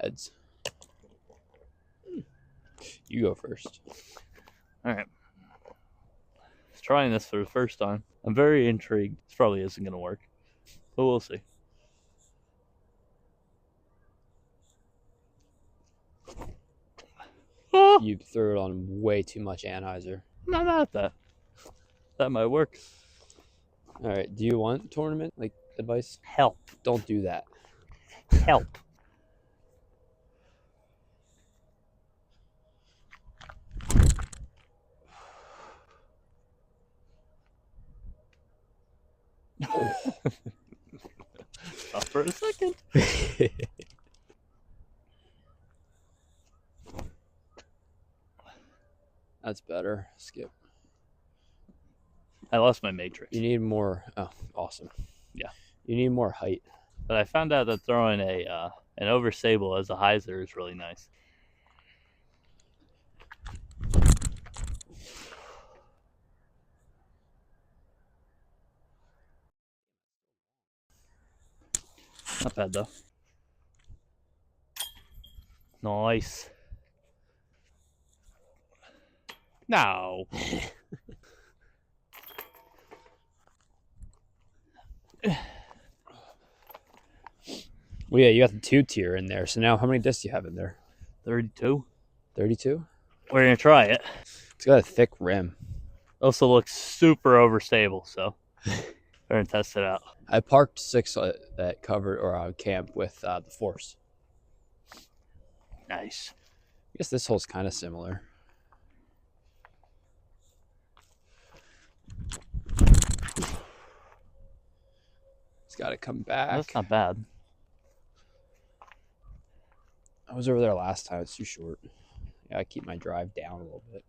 Heads. You go first. All right. Trying this for the first time. I'm very intrigued. This probably isn't going to work, but we'll see. You threw it on way too much anhyzer. No, not that. That might work. All right. Do you want tournament like advice? Help. Don't do that. Help. Stop for a second. That's better. Skip. I lost my matrix. You need more. Oh, awesome. Yeah. You need more height. But I found out that throwing an overstable as a hyzer is really nice. Not bad though. Nice. No. Well, yeah, you got the 2-tier in there. So now how many discs do you have in there? 32. 32? We're going to try it. It's got a thick rim. Also looks super overstable, so we're going to test it out. I parked 6 at covered or camp with the Force. Nice. I guess this hole's kind of similar. It's got to come back. That's not bad. I was over there last time. It's too short. Yeah, I keep my drive down a little bit.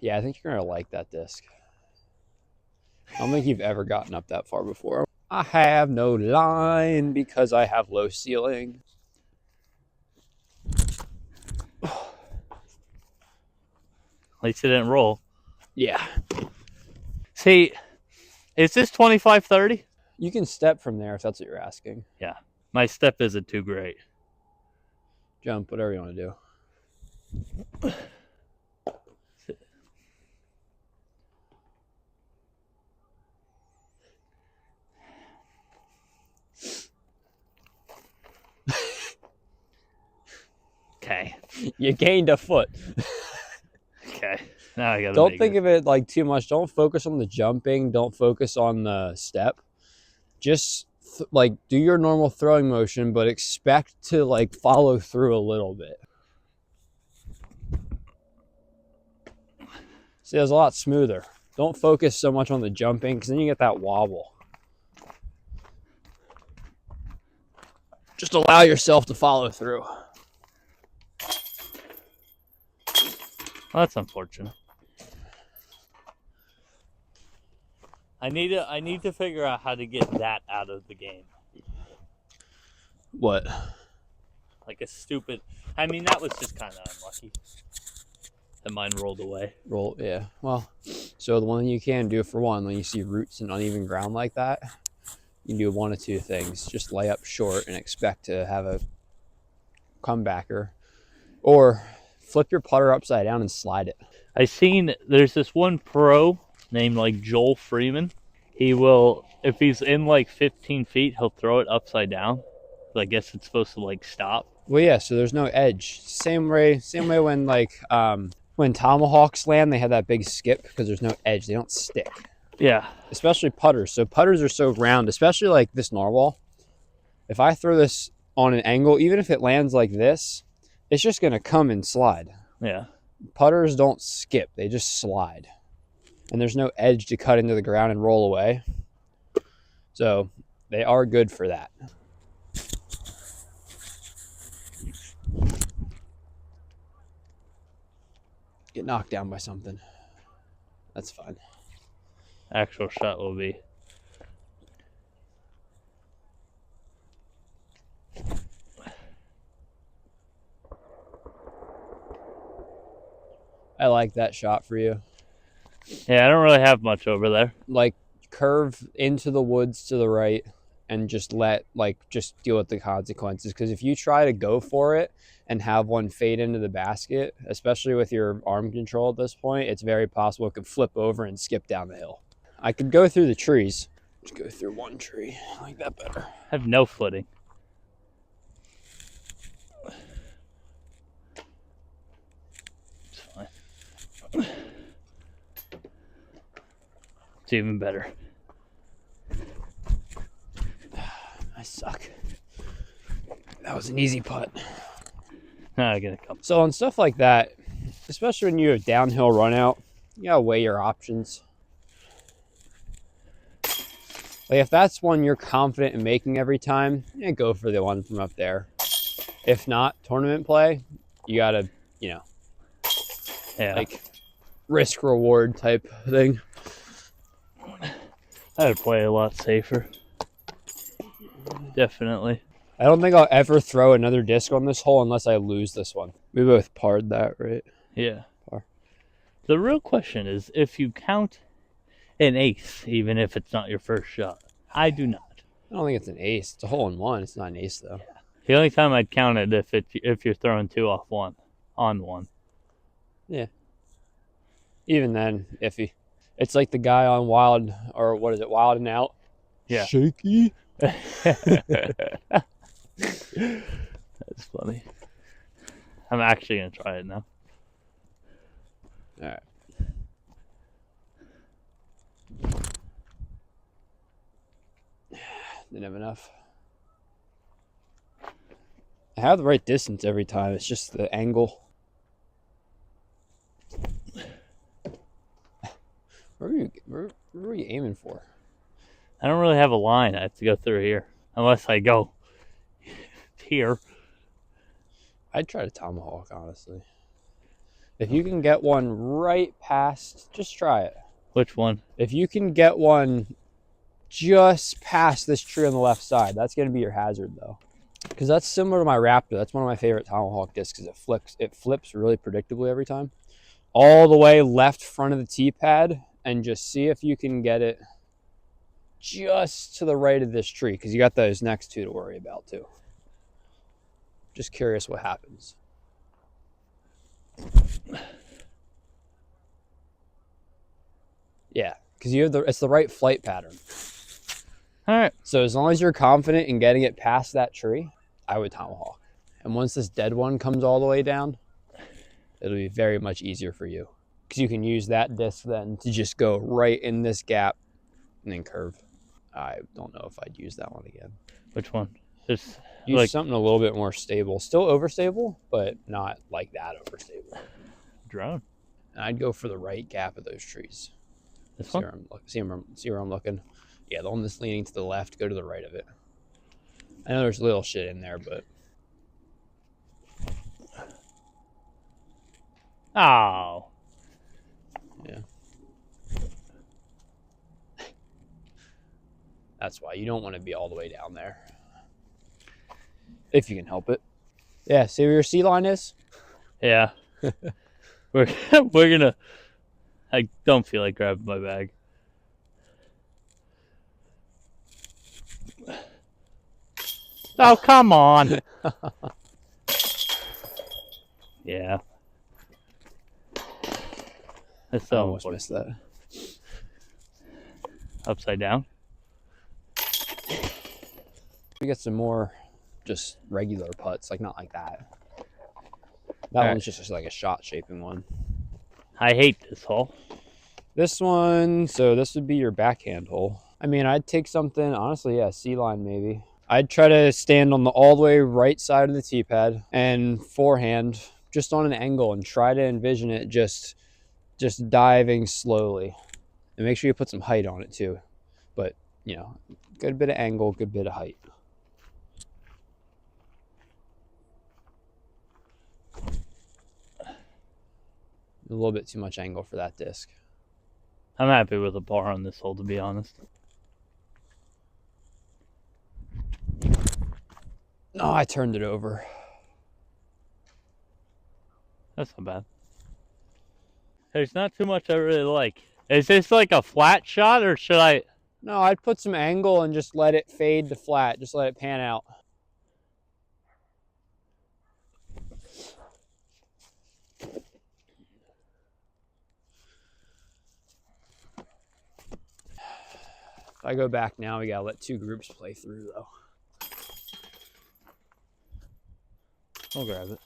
Yeah, I think you're going to like that disc. I don't think you've ever gotten up that far before. I have no line because I have low ceiling. At least it didn't roll. Yeah. See, is this 25-30? You can step from there if that's what you're asking. Yeah. My step isn't too great. Jump, whatever you want to do. Okay. You gained a foot. Okay. Now I gotta Don't think of it like too much. Don't focus on the jumping. Don't focus on the step. Just like do your normal throwing motion, but expect to like follow through a little bit. See, it's a lot smoother. Don't focus so much on the jumping because then you get that wobble. Just allow yourself to follow through. Well, that's unfortunate. I need to figure out how to get that out of the game. What? Like a stupid. I mean, that was just kind of unlucky. And mine rolled away. Roll, yeah. Well, so the one you can do for one, when you see roots and uneven ground like that, you can do one of two things. Just lay up short and expect to have a comebacker. Or flip your putter upside down and slide it. I seen there's this one pro named like Joel Freeman. He will, if he's in like 15 feet, he'll throw it upside down. But I guess it's supposed to like stop. Well, yeah, so there's no edge. Same way when like when tomahawks land, they have that big skip because there's no edge. They don't stick. Yeah. Especially putters. So putters are so round, especially like this narwhal. If I throw this on an angle, even if it lands like this, it's just going to come and slide. Yeah. Putters don't skip. They just slide. And there's no edge to cut into the ground and roll away. So they are good for that. Get knocked down by something. That's fine. Actual shot will be. I like that shot for you. Yeah, I don't really have much over there. Like curve into the woods to the right and just just deal with the consequences. Because if you try to go for it and have one fade into the basket, especially with your arm control at this point, it's very possible it could flip over and skip down the hill. I could go through the trees. Just go through one tree. I like that better. I have no footing. It's fine. It's even better. I suck. That was an easy putt. Now I get a couple. So on stuff like that, especially when you have downhill run out, you gotta weigh your options. Like if that's one you're confident in making every time, yeah, go for the one from up there. If not, tournament play, you gotta, Yeah. like risk reward type thing. I'd play a lot safer. Definitely. I don't think I'll ever throw another disc on this hole unless I lose this one. We both parred that, right? Yeah. Par. The real question is if you count an ace, even if it's not your first shot. I do not. I don't think it's an ace. It's a hole in one. It's not an ace though. The only time I'd count it if you're throwing two off one on one. Yeah. Even then, iffy. It's like the guy on Wild, or what is it, Wild and Out? Yeah. Shaky. That's funny. I'm actually gonna try it now. All right. Didn't have enough. I have the right distance every time. It's just the angle. Where were you aiming for? I don't really have a line. I have to go through here. Unless I go here. I'd try to tomahawk, honestly. If you can get one right past, just try it. Which one? If you can get one just past this tree on the left side, that's going to be your hazard, though. Because that's similar to my Raptor. That's one of my favorite tomahawk discs because it flips really predictably every time. All the way left front of the tee pad, and just see if you can get it just to the right of this tree, because you got those next two to worry about too. Just curious what happens. Yeah, because it's the right flight pattern. All right. So as long as you're confident in getting it past that tree, I would tomahawk. And once this dead one comes all the way down, it'll be very much easier for you, because you can use that disc then to just go right in this gap and then curve. I don't know if I'd use that one again. Which one? Just Use something a little bit more stable. Still overstable, but not like that overstable. drone. And I'd go for the right gap of those trees. This See one? where I'm looking? Yeah, the one that's leaning to the left, go to the right of it. I know there's little shit in there, but... Oh. Yeah. That's why you don't want to be all the way down there. If you can help it. Yeah, see where your sea line is? Yeah. we're gonna. I don't feel like grabbing my bag. Oh, come on. Yeah. That's I so almost important. missed that. Upside down. We get some more just regular putts, like not like that. That Alright. one's just like a shot shaping one. I hate this hole. This one, so this would be your backhand hole. I mean, I'd take something, honestly, yeah, sea line maybe. I'd try to stand on the all the way right side of the tee pad and forehand just on an angle and try to envision it just diving slowly. And make sure you put some height on it too. But, you know, good bit of angle, good bit of height. A little bit too much angle for that disc. I'm happy with a par on this hole, to be honest. No, I turned it over. That's not bad. There's not too much I really like. Is this like a flat shot, or should I? No, I'd put some angle and just let it fade to flat. Just let it pan out. If I go back now, we gotta let two groups play through though. I'll grab it.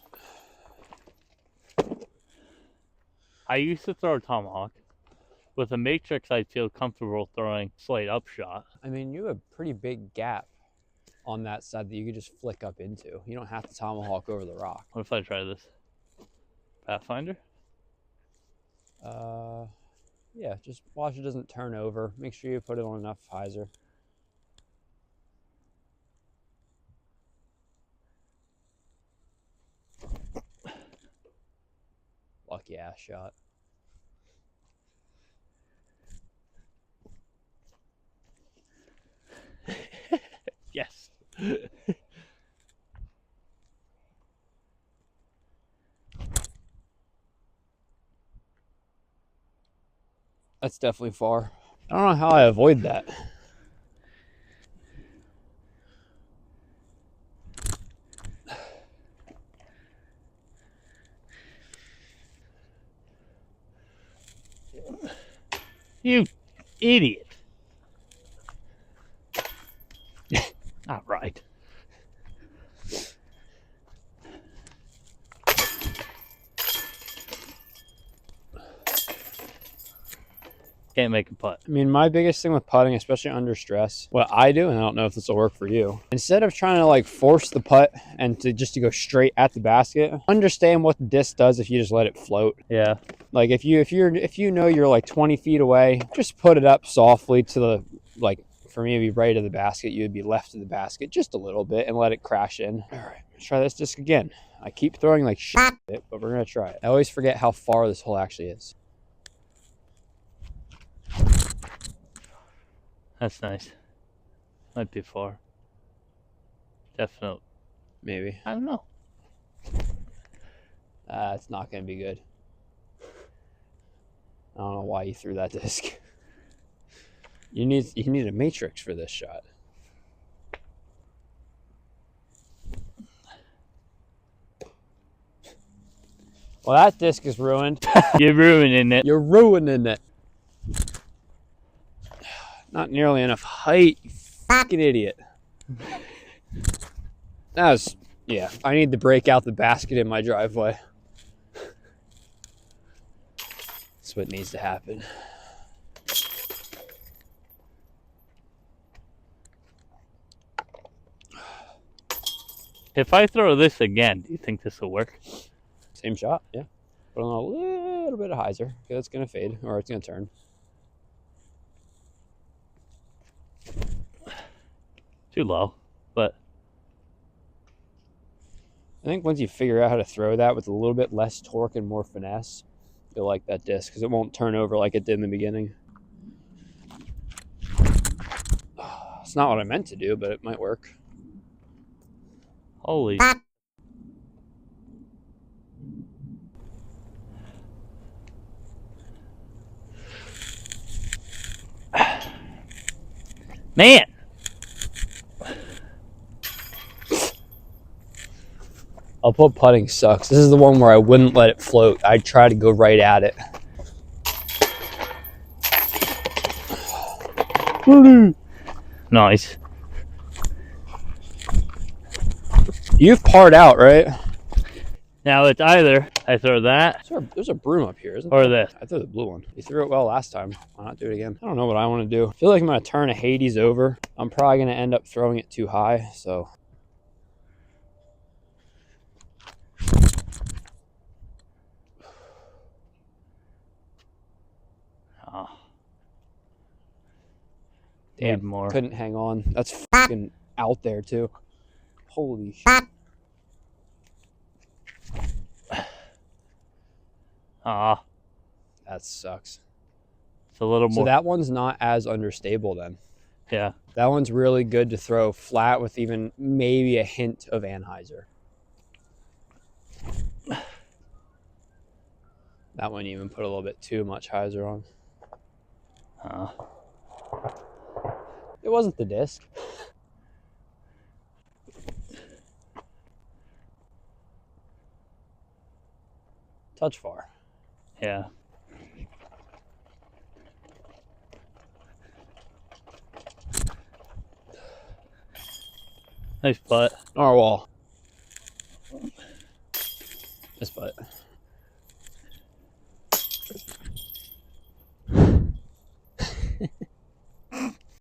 I used to throw a tomahawk. With a matrix, I feel comfortable throwing slight upshot. I mean, you have a pretty big gap on that side that you could just flick up into. You don't have to tomahawk over the rock. What if I try this? Pathfinder? Yeah, just watch it doesn't turn over. Make sure you put it on enough hyzer. Lucky ass shot. Yes. That's definitely far. I don't know how I avoid that. You idiot. All right. Can't make a putt. I mean, my biggest thing with putting, especially under stress, what I do, and I don't know if this will work for you, instead of trying to like force the putt and to go straight at the basket, understand what the disc does if you just let it float. Yeah. Like if you know you're like 20 feet away, just put it up softly to the, like for me it'd be right of the basket, you'd be left of the basket just a little bit and let it crash in. All right, let's try this disc again. I keep throwing like shit, but we're gonna try it. I always forget how far this hole actually is. That's nice. Might be far. Definitely. Maybe. I don't know. It's not gonna be good. I don't know why you threw that disc. You need a matrix for this shot. Well, that disc is ruined. You're ruining it. You're ruining it. Not nearly enough height, you fucking idiot. That was, yeah, I need to break out the basket in my driveway. That's what needs to happen. If I throw this again, do you think this will work? Same shot, yeah. Put on a little bit of hyzer, because it's going to fade, or it's going to turn. Too low, but I think once you figure out how to throw that with a little bit less torque and more finesse, you'll like that disc, because it won't turn over like it did in the beginning. It's not what I meant to do, but it might work. holy. Man! I'll put putting sucks. This is the one where I wouldn't let it float. I'd try to go right at it. Nice. You've parred out, right? Now it's either I throw that There's a broom up here, isn't or there? this. I threw the blue one. You threw it well last time. Why not do it again? I don't know what I want to do. I feel like I'm going to turn a Hades over. I'm probably going to end up throwing it too high, so... Oh, Damn, need more. couldn't hang on. That's fucking out there, too. Holy shit. Ah, That sucks. it's a little So more. that one's not as understable then. Yeah. That one's really good to throw flat with even maybe a hint of anhyzer. That one even put a little bit too much hyzer on. It wasn't the disc. Touch far. Yeah. Nice putt. Narwhal. This putt.